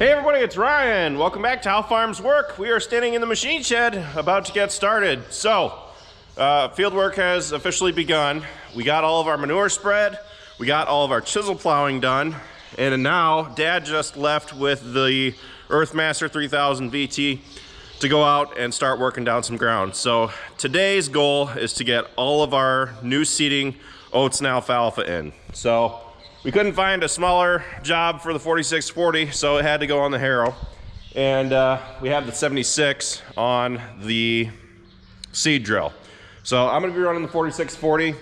Hey everybody, it's Ryan. Welcome back to How Farms Work. We are standing in the machine shed about to get started. So, field work has officially begun. We got all of our manure spread. We got all of our chisel plowing done. And now, Dad just left with the Earthmaster 3000 VT to go out and start working down some ground. So, today's goal is to get all of our new seeding oats and alfalfa in. So, we couldn't find a smaller job for the 4640, so it had to go on the Harrow. And we have the 76 on the seed drill. So I'm gonna be running the 4640.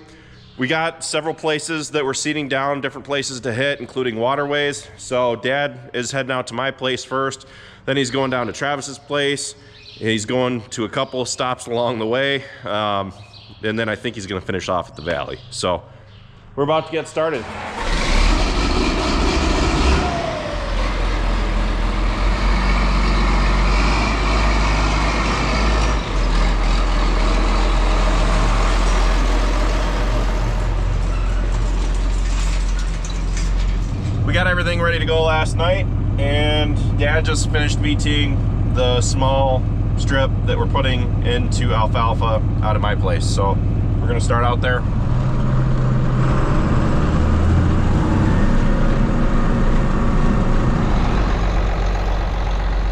We got several places that we're seeding down, different places to hit, including waterways. So Dad is heading out to my place first, then he's going down to Travis's place. He's going to a couple of stops along the way. And then I think he's gonna finish off at the valley. So we're about to get started. We got everything ready to go last night, and Dad just finished VTing the small strip that we're putting into alfalfa out of my place. So we're gonna start out there.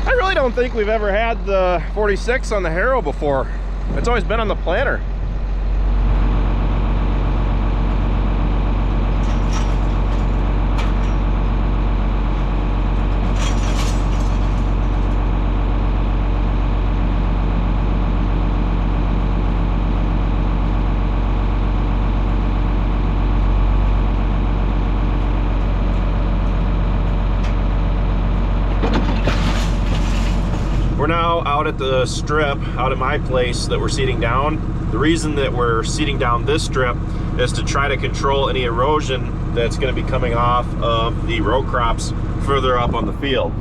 I really don't think we've ever had the 46 on the Harrow before. It's always been on the planter. We're now out at the strip, out at my place that we're seeding down. The reason that we're seeding down this strip is to try to control any erosion that's going to be coming off of the row crops further up on the field.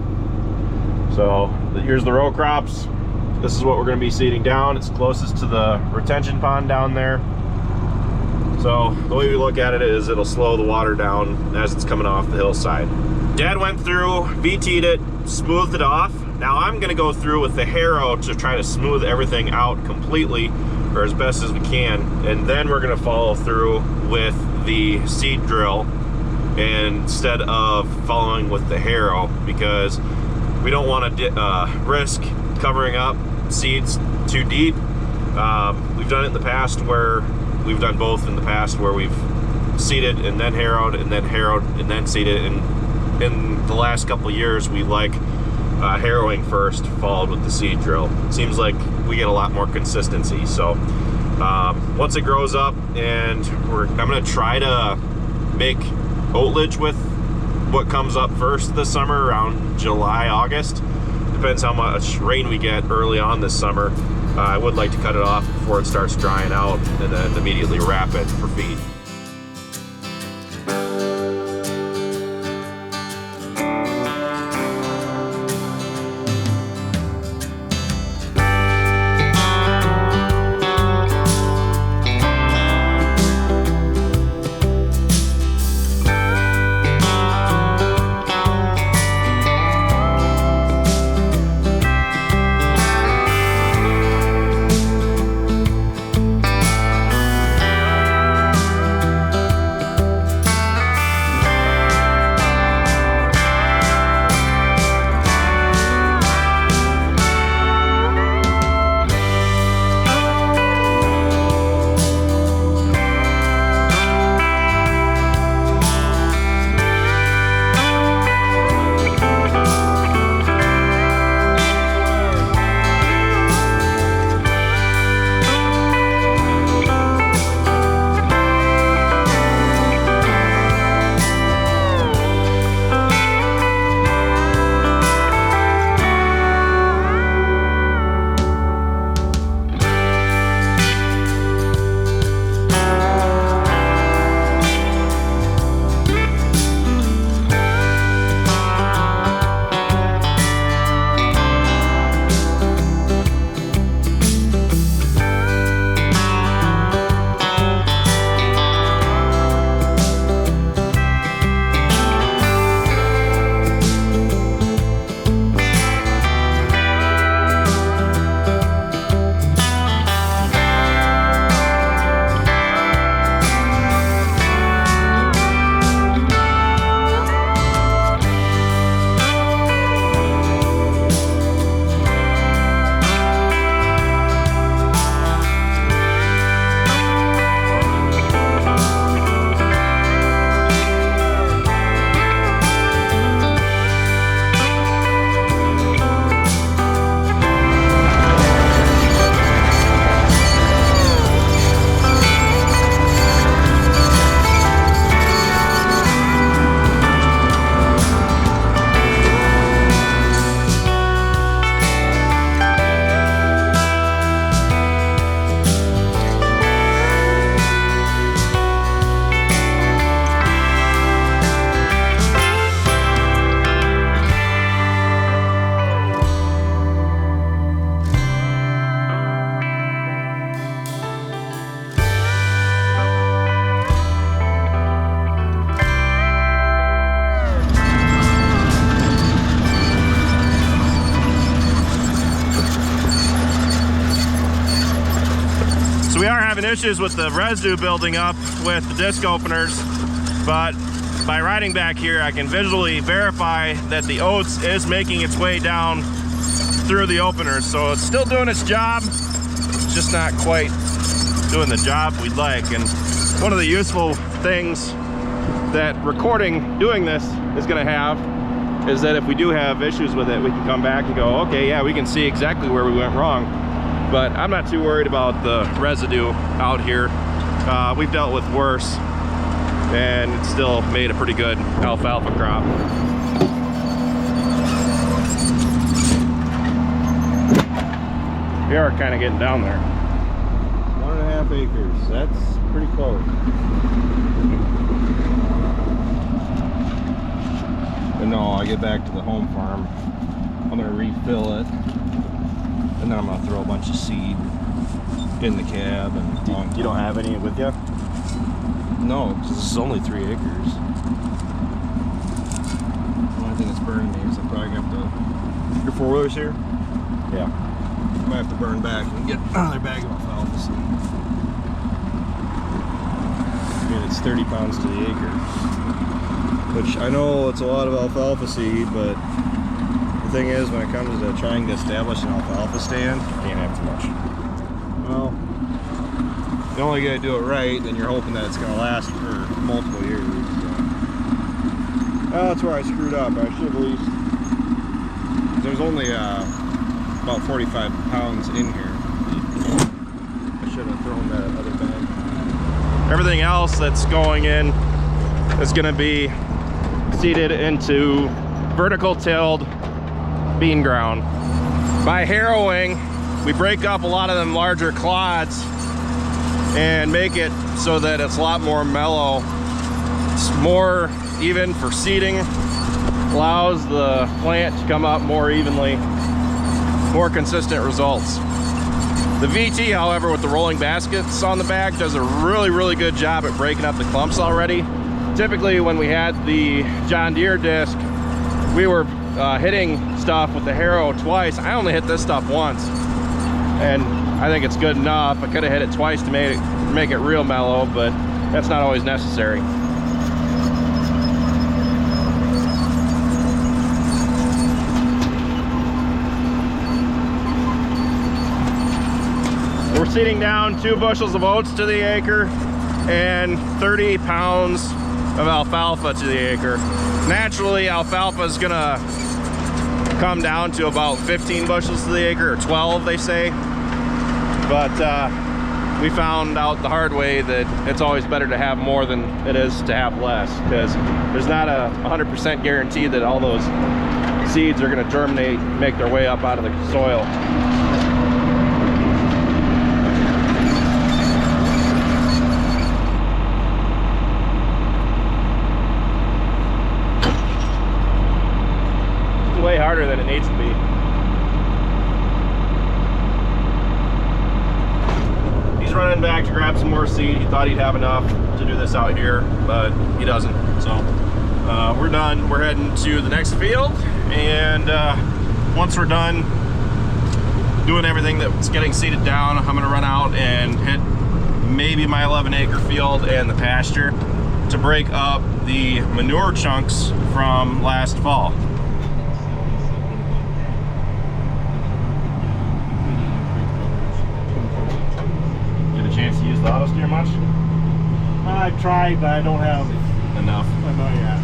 So here's the row crops. This is what we're going to be seeding down. It's closest to the retention pond down there. So the way we look at it is it'll slow the water down as it's coming off the hillside. Dad went through, VT'd it, smoothed it off. Now I'm gonna go through with the Harrow to try to smooth everything out completely, or as best as we can, and then we're gonna follow through with the seed drill instead of following with the Harrow, because we don't want to risk covering up seeds too deep. We've done it in the past where we've done both in the past, where we've seeded and then harrowed and then seeded, and in the last couple of years we like harrowing first, followed with the seed drill. It seems like we get a lot more consistency. So once it grows up, and I'm gonna try to make oatlage with what comes up first this summer, around July, August. Depends how much rain we get early on this summer. I would like to cut it off before it starts drying out, and then immediately wrap it for feed. having issues with the residue building up with the disc openers, but by riding back here, I can visually verify that the oats is making its way down through the openers. So it's still doing its job, it's just not quite doing the job we'd like. And one of the useful things that recording doing this is going to have is that if we do have issues with it, we can come back and go, okay, yeah, we can see exactly where we went wrong. But I'm not too worried about the residue out here. We've dealt with worse, and it still made a pretty good alfalfa crop. We are kind of getting down there. 1.5 acres, that's pretty close. But no, I get back to the home farm, I'm gonna refill it, and then I'm gonna throw a bunch of seed in the cab. And You don't have any with you? no, because this is only 3 acres. The only thing that's burning me is I probably have to. Your 4-wheeler's here? Yeah. I might have to burn back and get another bag of alfalfa seed. I mean, it's 30 pounds to the acre, which I know it's a lot of alfalfa seed, but the thing is, when it comes to trying to establish an alfalfa stand, you can't have too much. Well, you only gotta do it right, then you're hoping that it's gonna last for multiple years. So. Well, that's where I screwed up. I should have at least. There's only about 45 pounds in here. I should have thrown that other bag. Everything else that's going in is going to be seeded into vertical tilled bean ground. By harrowing, we break up a lot of them larger clods and make it so that it's a lot more mellow. It's more even for seeding, allows the plant to come up more evenly, more consistent results. The VT, however, with the rolling baskets on the back, does a really good job at breaking up the clumps already. Typically, when we had the John Deere disc, we were hitting stuff with the Harrow twice. I only hit this stuff once, and I think it's good enough. I could have hit it twice to make it real mellow, but that's not always necessary. We're seeding down 2 bushels of oats to the acre and 30 pounds of alfalfa to the acre. Naturally, alfalfa is gonna come down to about 15 bushels to the acre, or 12 they say. But we found out the hard way that it's always better to have more than it is to have less, because there's not a 100% guarantee that all those seeds are gonna germinate and make their way up out of the soil. Way harder than it needs to be. He's running back to grab some more seed. He thought he'd have enough to do this out here, but he doesn't. So we're done. We're heading to the next field, and once we're done doing everything that's getting seeded down, I'm gonna run out and hit maybe my 11-acre field and the pasture to break up the manure chunks from last fall. Chance to use the auto steer much? I tried, but I don't have Enough. enough yet.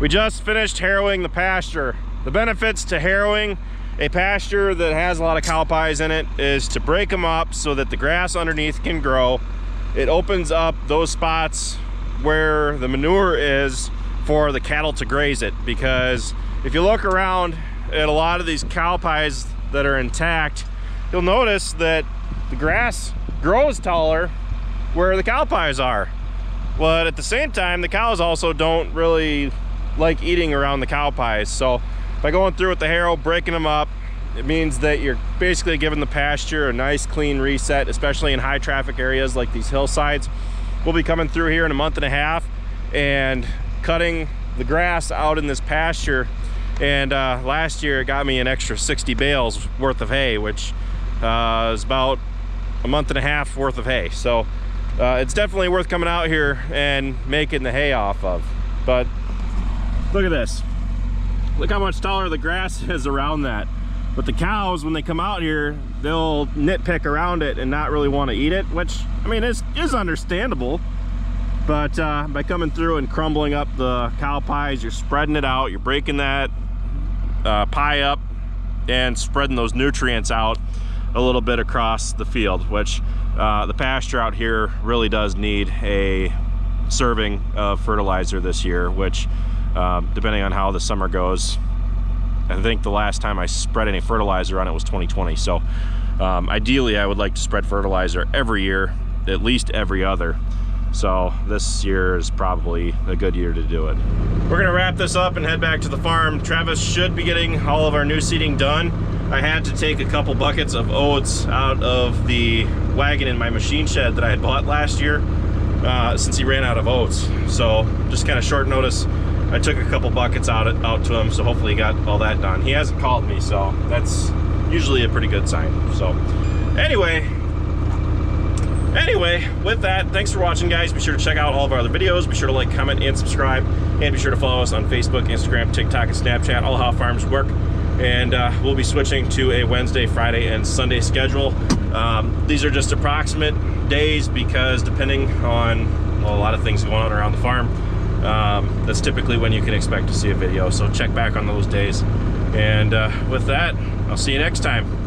We just finished harrowing the pasture. The benefits to harrowing a pasture that has a lot of cow pies in it is to break them up so that the grass underneath can grow. It opens up those spots where the manure is for the cattle to graze it, because if you look around at a lot of these cow pies that are intact, you'll notice that the grass grows taller where the cow pies are. But at the same time, the cows also don't really like eating around the cow pies. So by going through with the harrow, breaking them up, it means that you're basically giving the pasture a nice clean reset, especially in high traffic areas like these hillsides. We'll be coming through here in a month and a half and cutting the grass out in this pasture. And last year it got me an extra 60 bales worth of hay, which is about a month and a half worth of hay. So it's definitely worth coming out here and making the hay off of. But look at this. Look how much taller the grass is around that. But the cows, when they come out here, they'll nitpick around it and not really want to eat it, which, I mean, is understandable. But by coming through and crumbling up the cow pies, you're spreading it out, you're breaking that pie up and spreading those nutrients out a little bit across the field, which the pasture out here really does need a serving of fertilizer this year, which depending on how the summer goes, I think the last time I spread any fertilizer on it was 2020. So ideally I would like to spread fertilizer every year, at least every other. So this year is probably a good year to do it. We're gonna wrap this up and head back to the farm. Travis should be getting all of our new seeding done. I had to take a couple buckets of oats out of the wagon in my machine shed that I had bought last year since he ran out of oats. So just kind of short notice, I took a couple buckets out to him, so hopefully he got all that done. He hasn't called me, so that's usually a pretty good sign. So anyway, with that, thanks for watching, guys. Be sure to check out all of our other videos. Be sure to like, comment, and subscribe. And be sure to follow us on Facebook, Instagram, TikTok, and Snapchat, all how farms work. And we'll be switching to a Wednesday, Friday, and Sunday schedule. These are just approximate days because depending on, well, a lot of things going on around the farm, that's typically when you can expect to see a video. So check back on those days. And with that, I'll see you next time.